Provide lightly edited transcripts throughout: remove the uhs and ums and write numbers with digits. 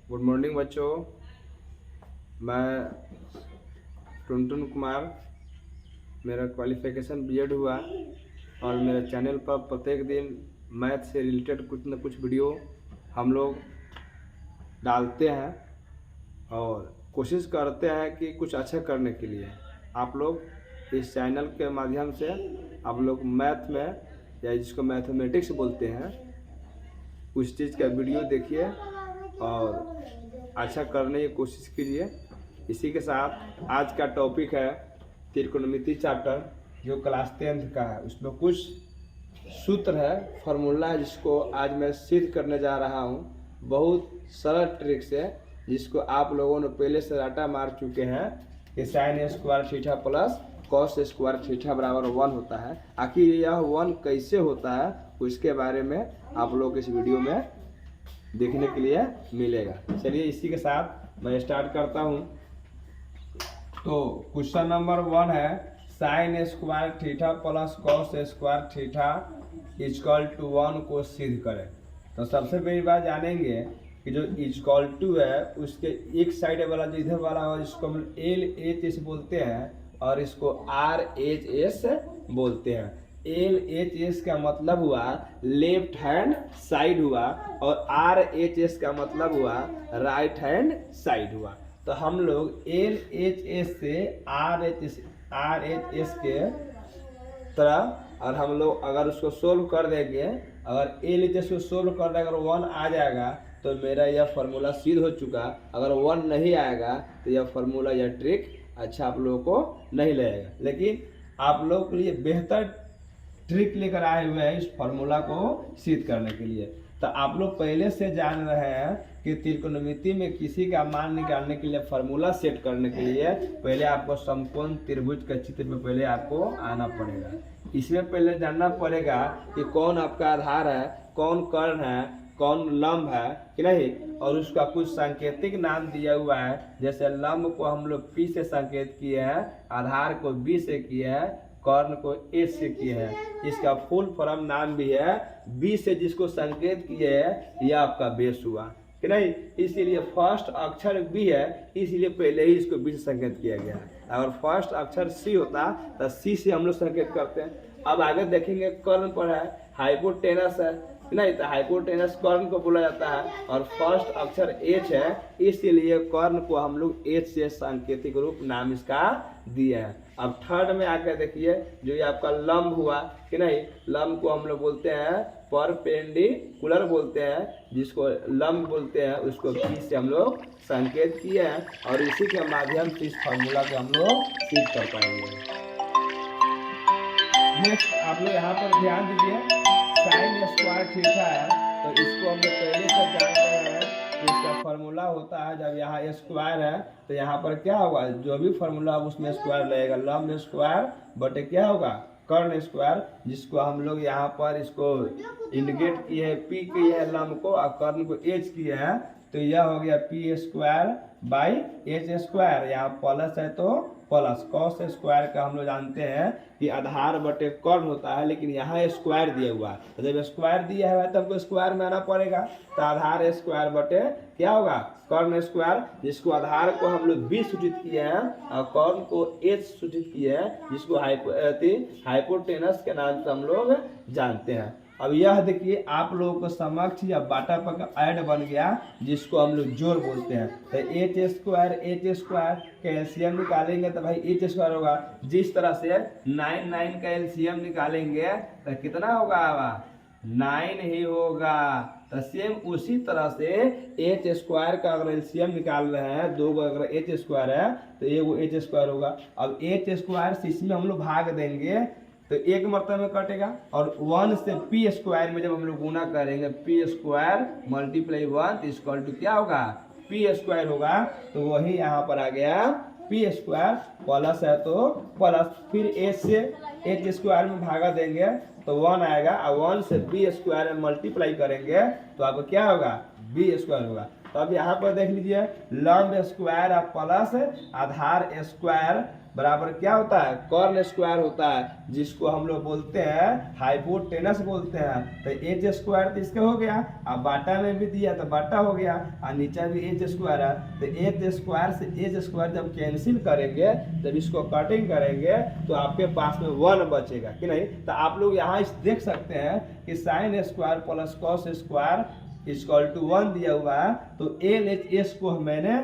Good morning बच्चों। मैं टुनटुन कुमार, मेरा क्वालिफिकेशन बीएड हुआ और मेरे चैनल पर प्रत्येक दिन मैथ से रिलेटेड कुछ न कुछ वीडियो हम लोग डालते हैं और कोशिश करते हैं कि कुछ अच्छा करने के लिए आप लोग इस चैनल के माध्यम से आप लोग मैथ में या जिसको मैथमेटिक्स बोलते हैं उस चीज़ का वीडियो देखिए और अच्छा करने की कोशिश कीजिए। इसी के साथ आज का टॉपिक है त्रिकोणमिति चैप्टर जो क्लास 10th का है। उसमें कुछ सूत्र है, फार्मूला है जिसको आज मैं सिद्ध करने जा रहा हूँ। बहुत सरल ट्रिक से जिसको आप लोगों ने पहले से रटा मार चुके हैं कि sine square theta plus cos square theta बराबर 1 होता है। आखिर यह 1 कैसे होता है उसके बारे में आप लोग इस वीडियो में देखने के लिए मिलेगा। चलिए इसी के साथ मैं स्टार्ट करता हूँ। तो क्वेश्चन नंबर 1 है sine square theta plus cos square theta equal to 1 को सिद्ध करें। तो सबसे पहली बात जानेंगे कि जो इक्वल टू है उसके एक साइड वाला जो इधर वाला है जिसको हम LHS बोलते हैं और इसको RHS बोलते हैं। LHS का मतलब हुआ लेफ्ट हैंड साइड हुआ और RHS का मतलब हुआ राइट हैंड साइड हुआ। तो हम लोग LHS से RHS के तरह और हम लोग अगर उसको सोल्व कर देंगे, अगर LHS को सोल्व कर देंगे अगर 1 आ जाएगा तो मेरा यह फार्मूला सिद्ध हो चुका। अगर 1 नहीं आएगा तो यह फार्मूला या ट्रिक अच्छा आप लोगों को नहीं लगेगा। लेकिन आप लोग के लिए बेहतर ट्रिक लेकर आए हुए हैं इस फार्मूला को सिद्ध करने के लिए। तो आप लोग पहले से जान रहे हैं कि त्रिकोणमिति में किसी का मान निकालने के लिए फार्मूला सेट करने के लिए पहले आपको समकोण त्रिभुज के चित्र में पहले आपको आना पड़ेगा। इसमें पहले जानना पड़ेगा कि कौन आपका आधार है, कौन कर्ण है, कौन लंब है कि नहीं, और उसका कुछ सांकेतिक नाम दिया हुआ है। जैसे लंब को हम लोग P से संकेत किए हैं, आधार को B से किए हैं, कर्ण को H से किए हैं। इसका फुल फॉर्म नाम भी है। B से जिसको संकेत किए है यह आपका बेस हुआ कि नहीं, इसीलिए फर्स्ट अक्षर B है, इसलिए पहले ही इसको B से संकेत किया गया है। अगर फर्स्ट अक्षर C होता तो C से हम लोग संकेत करते हैं। अब आगे देखेंगे कर्ण पर है, हाइपोटेनस है नहीं, तो हाइपोटेनस कर्ण को बोला जाता है और फर्स्ट अक्षर H है, इसीलिए कर्ण को हम लोग H से सांकेतिक रूप नाम इसका दिया है। अब थर्ड में आकर देखिए जो ये आपका लंब हुआ कि नहीं, लंब को हम लोग बोलते हैं परपेंडिकुलर बोलते हैं, जिसको लंब बोलते हैं उसको P से हम लोग संकेत किए हैं और इसी के माध्यम से इस फॉर्मूला को हम लोग सिद्ध कर पाएंगे। नेक्स्ट आप लोग यहाँ पर ध्यान दीजिए, साइन स्क्वायर थीटा है तो इसको हम लोग पहले से जान रहे हैं कि इसका फार्मूला होता है जब यहाँ स्क्वायर है तो यहाँ पर क्या होगा, जो भी फार्मूला उसमें स्क्वायर लगेगा। लंब स्क्वायर बटे क्या होगा, कर्ण स्क्वायर, जिसको हम लोग यहाँ पर इसको इंडिकेट किए हैं P किए हैं लंब को और कर्ण को H किए हैं, तो यह हो गया P square by H square. यहाँ प्लस है तो प्लस कॉस स्क्वायर का हम लोग जानते हैं कि आधार बटे कर्ण होता है, लेकिन यहाँ स्क्वायर दिया हुआ है तो जब स्क्वायर दिया है तो हमको स्क्वायर में आना पड़ेगा। तो आधार स्क्वायर बटे क्या होगा, कर्ण स्क्वायर, जिसको आधार को हम लोग B सूचित किए हैं और कर्ण को H सूचित किए हैं, जिसको हाइपोटेनस के नाम से हम लोग जानते हैं। अब यह देखिए आप लोगों को समक्ष या बाटा पर ऐड बन गया जिसको हम लोग जोड़ बोलते हैं। तो H स्क्वायर का एलसीएम निकालेंगे तो भाई H स्क्वायर होगा। जिस तरह से 9 का एलसीएम निकालेंगे तो कितना होगा, 9 ही होगा। तो सेम उसी तरह से H स्क्वायर का अगर एलसीएम निकाल रहे हैं, दो अगर H स्क्वायर है तो एगो H स्क्वायर होगा। अब H स्क्वायर से इसमें हम लोग भाग देंगे तो एक मरतबा में कटेगा और 1 से P स्क्वायर में जब हम लोग गुना करेंगे P square multiply 1 equal to क्या होगा, P स्क्वायर होगा। तो वही यहाँ पर आ गया P स्क्वायर, प्लस है तो प्लस, फिर H से H स्क्वायर में भागा देंगे तो 1 आएगा और 1 से B स्क्वायर में मल्टीप्लाई करेंगे तो आपको क्या होगा, B स्क्वायर होगा। तो अब यहाँ पर देख लीजिए लंब स्क्वायर प्लस आधार स्क्वायर बराबर क्या होता है, कर्ल स्क्वायर होता है, जिसको हम लोग बोलते हैं हाइपोटेनस बोलते हैं। तो एच स्क्वायर तो इसका हो गया, अब बाटा में भी दिया तो बाटा हो गया, और नीचे भी एच स्क्वायर है। तो एच स्क्वायर से एच स्क्वायर जब कैंसिल करेंगे, जब इसको कटिंग करेंगे तो आपके पास में 1 बचेगा कि नहीं। तो आप लोग यहाँ देख सकते हैं कि sine square plus cos square equal to 1 दिया हुआ है। तो एल एच एस को मैंने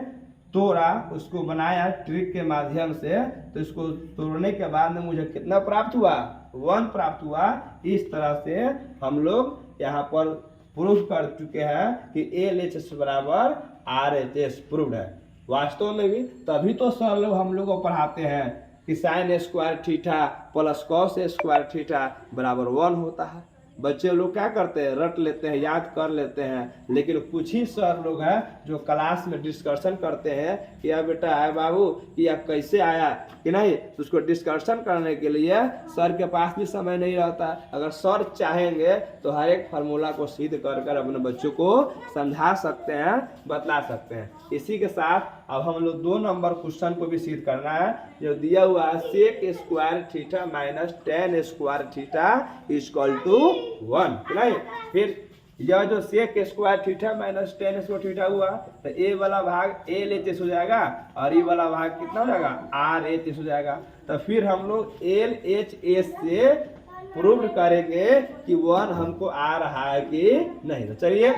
तोड़ा, उसको बनाया ट्रिक के माध्यम से, तो इसको तोड़ने के बाद में मुझे कितना प्राप्त हुआ, 1 प्राप्त हुआ। इस तरह से हम लोग यहाँ पर प्रूफ कर चुके हैं कि एल एच एस बराबर आर एच एस प्रूव्ड है। वास्तव में भी तभी तो सर लोग हम लोग को पढ़ाते हैं कि sine square theta plus cos square theta बराबर 1 होता है। बच्चे लोग क्या करते हैं, रट लेते हैं, याद कर लेते हैं, लेकिन कुछ ही सर लोग हैं जो क्लास में डिस्कशन करते हैं कि यह बेटा है बाबू कि यह कैसे आया कि नहीं। तो उसको डिस्कशन करने के लिए सर के पास भी समय नहीं रहता। अगर सर चाहेंगे तो हर एक फार्मूला को सिद्ध कर कर अपने बच्चों को समझा सकते हैं, बतला सकते हैं। इसी के साथ अब हम लोग 2 नंबर क्वेश्चन को भी सिद्ध करना है, जो दिया हुआ है sec square theta minus tan square theta equal to 1 नहीं। फिर यह जो sec square theta minus tan square theta हुआ, तो ए वाला भाग एल एच एस हो जाएगा और ई वाला भाग कितना हो जाएगा, आर एच एस हो जाएगा। तो फिर हम लोग एल एच एस से प्रूव करेंगे कि 1 हमको आ रहा है कि नहीं। तो चलिए,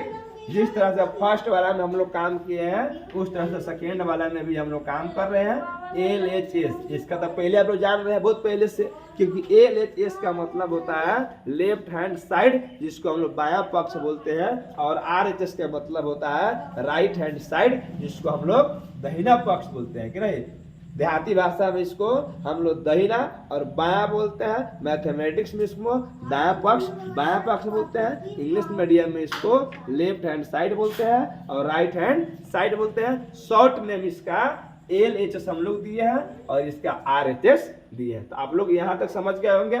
जिस तरह से फर्स्ट वाला में हम लोग काम किए हैं, उस तरह से सेकेंड वाला में भी हम लोग काम कर रहे हैं। एल एच एस, इसका तो पहले आप लोग जान रहे हैं बहुत पहले से, क्योंकि एल एच एस का मतलब होता है लेफ्ट हैंड साइड, जिसको हम लोग बायां पक्ष बोलते हैं, और आर एच एस का मतलब होता है राइट हैंड साइड, जिसको हम लोग दहिना पक्ष बोलते हैं कि नहीं। देहाती भाषा में इसको हम लोग दहिना और बायां बोलते हैं, मैथमेटिक्स में इसको दायां पक्ष बायां पक्ष बोलते हैं, इंग्लिश मीडियम में इसको लेफ्ट हैंड साइड बोलते हैं और राइट हैंड साइड बोलते हैं। शॉर्ट नेम इसका एल एच एस हम लोग दिए हैं और इसका आर एच एस दिए हैं। तो आप लोग यहाँ तक समझ गए होंगे।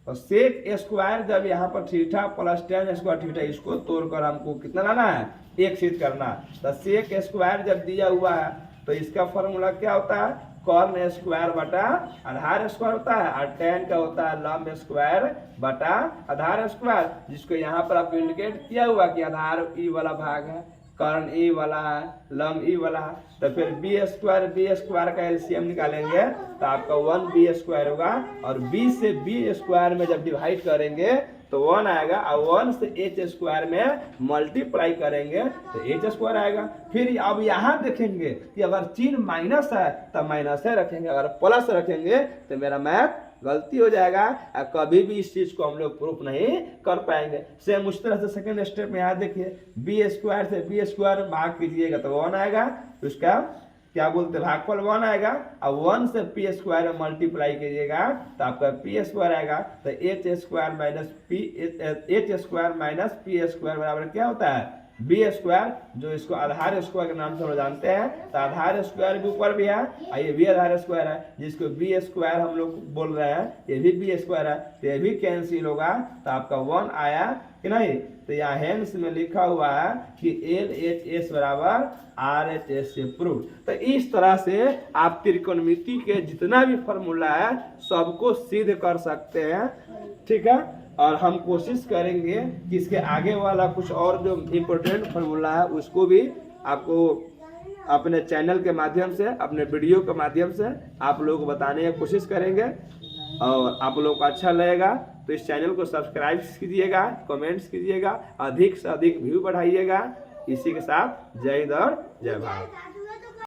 और सेक स्क्वायर जब यहाँ पर theta plus ten square theta, इसको तोड़कर हमको कितना लाना है, 1 सिद्ध करना है। तो सेक स्क्वायर जब दिया हुआ है तो इसका फॉर्मूला क्या होता है, कॉर्न स्क्वायर बटा आधार स्क्वायर होता है, और टेन का होता है लंब स्क्वायर बटा आधार स्क्वायर, जिसको यहाँ पर आप इंडिकेट किया हुआ कि आधार ई वाला भाग है, कर्ण ई वाला है, लंब ई वाला है। तो फिर बी स्क्वायर का एलसीएम निकालेंगे तो आपका 1b स्क्वायर होगा, और b से b स्क्वायर में जब डिवाइड करेंगे तो 1 आएगा, और 1 से h स्क्वायर में मल्टीप्लाई करेंगे तो h स्क्वायर आएगा। फिर अब यहाँ देखेंगे कि अगर चिन्ह माइनस है तो माइनस है रखेंगे, अगर प्लस रखेंगे तो मेरा मैथ गलती हो जाएगा, और कभी भी इस चीज को हम लोग प्रूफ नहीं कर पाएंगे। सेम उस तरह से सेकंड स्टेप में यहाँ देखिए, बी स्क्वायर से बी स्क्वायर भाग कीजिएगा तो 1 आएगा, उसका क्या बोलते हैं भागफल 1 आएगा, और 1 से पी स्क्वायर में मल्टीप्लाई कीजिएगा तो आपका पी स्क्वायर आएगा। तो H square minus P square बराबर क्या होता है, बी स्क्वायर, जो इसको आधार स्क्वायर के नाम से हम जानते हैं। तो आधार स्क्वायर के ऊपर भी है और ये भी आधार स्क्वायर है, जिसको बी स्क्वायर हम लोग बोल रहे हैं, ये भी बी स्क्वायर है, तो ये भी कैंसिल होगा तो आपका 1 आया कि नहीं। तो यहाँ हेंस में लिखा हुआ है कि एल एच एस बराबर आर एच एस से प्रूव। तो इस तरह से आप त्रिकोणमिति के जितना भी फॉर्मूला है सबको सिद्ध कर सकते हैं, ठीक है। और हम कोशिश करेंगे कि इसके आगे वाला कुछ और जो इम्पोर्टेंट फार्मूला है उसको भी आपको अपने चैनल के माध्यम से, अपने वीडियो के माध्यम से आप लोग को बताने की कोशिश करेंगे। और आप लोग को अच्छा लगेगा तो इस चैनल को सब्सक्राइब कीजिएगा, कमेंट्स कीजिएगा, अधिक से अधिक व्यू बढ़ाइएगा। इसी के साथ जय हिंद और जय भारत।